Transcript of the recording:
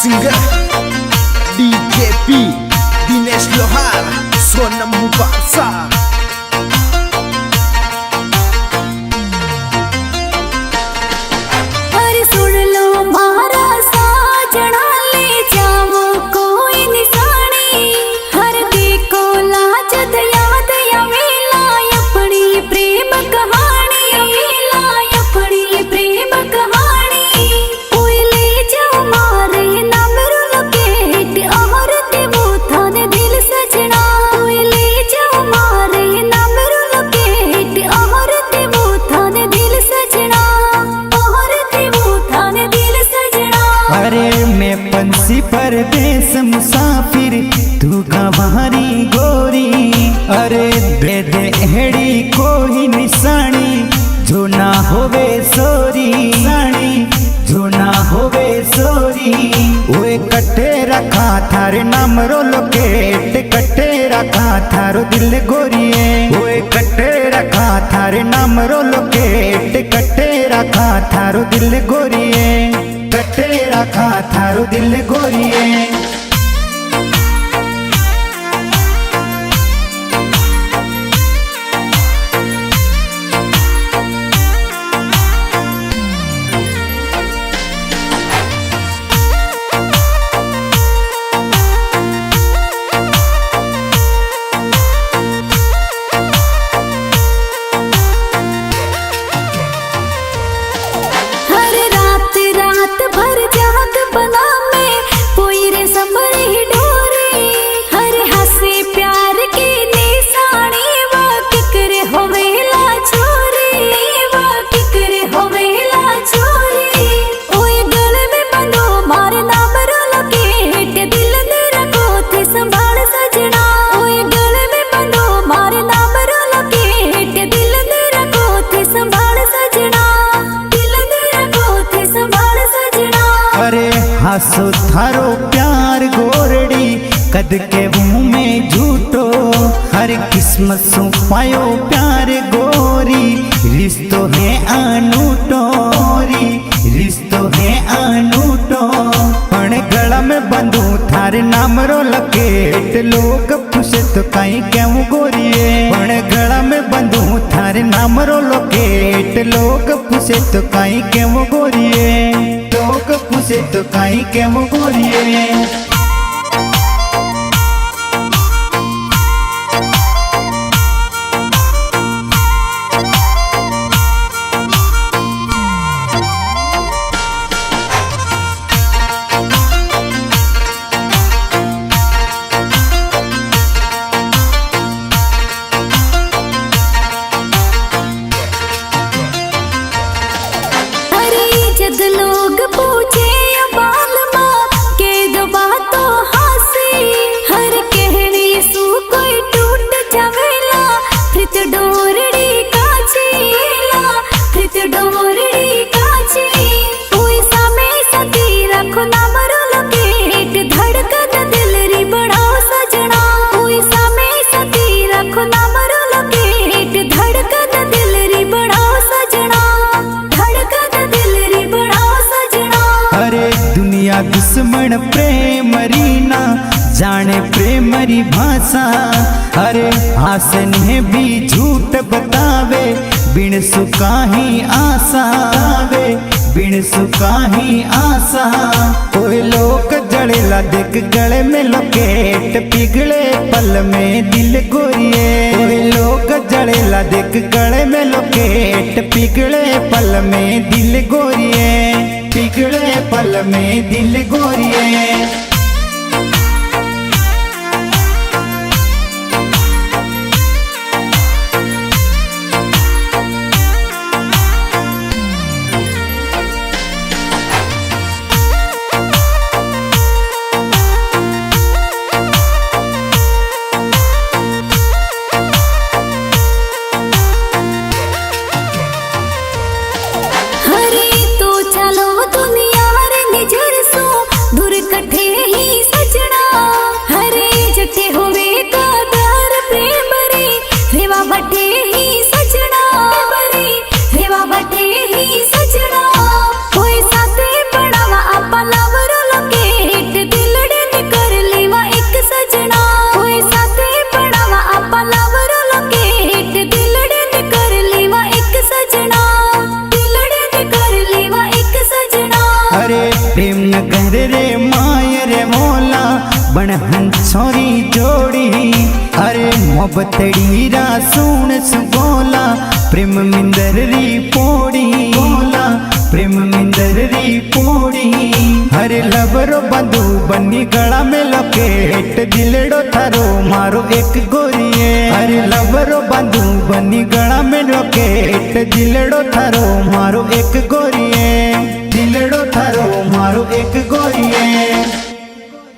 Singer DGP Dinesh लोहार सोनम मुबारसा। पंछी परदेस मुसाफिर तू गवारी गोरी। अरे दे दे एड़ी कोई निशानी जो ना होवे सोरी, जो ना होवे सोरी। ओए कटे रखा थारे नाम रो लोकेट, कटे रखा थारो दिल गोरिए। ओए कटे रखा थारे नाम रो लोकेट, कटे रखा थारो दिल गोरिए, कटे रखा थारो दिल गोरिए। हासो थारो प्यार गोरड़ी कद के मुँह में झूठो। हर किस्मत सो पायो प्यार गोरी, रिश्तो है अनूठो, रिश्तो है अनूठो। पण गला में बंधू थारे नाम रो लकेट, लोग पूछे तो कहीं क्यों गोरिए। पण गला में बंधू थारे नाम रो लकेट, लोग पूछे तो कहीं क्यों गोरिए, लोग पूछे तो कहीं क्यों गोरिए। लोग पूछे बाल माँ के दबा तो हासी। हर कहड़ी सू कोई टूट जावेला, फिर डोरड़ी काचीला, फिर डोरड़ी काची। कोई सामे सती रखो नाम रो लोकेट, धड़कन दिल री बढ़ाओ सजना। कोई सामे सती रखो नाम रो लोकेट, धड़कन दिल री बढ़ाओ सजना, धड़कन दिल री बढ़ाओ। अरे दुनिया दुश्मन प्रेम रीना जाने प्रेम री भाषा। अरे हासन है भी झूठ बतावे, बिन सुका ही आशा, बिन सुका ही आशा। कोई लोग जड़ेला देख गले में लपेट, पिघले पल में दिल गोरिए। कोई लोग जड़ेला देख गले में लपेट, पिघले पल में दिल गोरिए, पिघले पल में दिल गोरिए। हरे तो चलो दुनिया रे निजर सो दूर कठे बण हंसोरी जोड़ी अरे मोहब्बतड़ी रा सुन सुगोला प्रेम मिंदर री पोड़ी बोला प्रेम मिंदर री पोड़ी हरे लबरो बंधु बन्नी गला में लपेट दिलड़ो थारो मारो एक गोरिए हरे लबरो बंधु बन्नी गला में लपेट दिलड़ो थारो मारो एक गोरिए दिलड़ो थारो मारो एक गोरिए।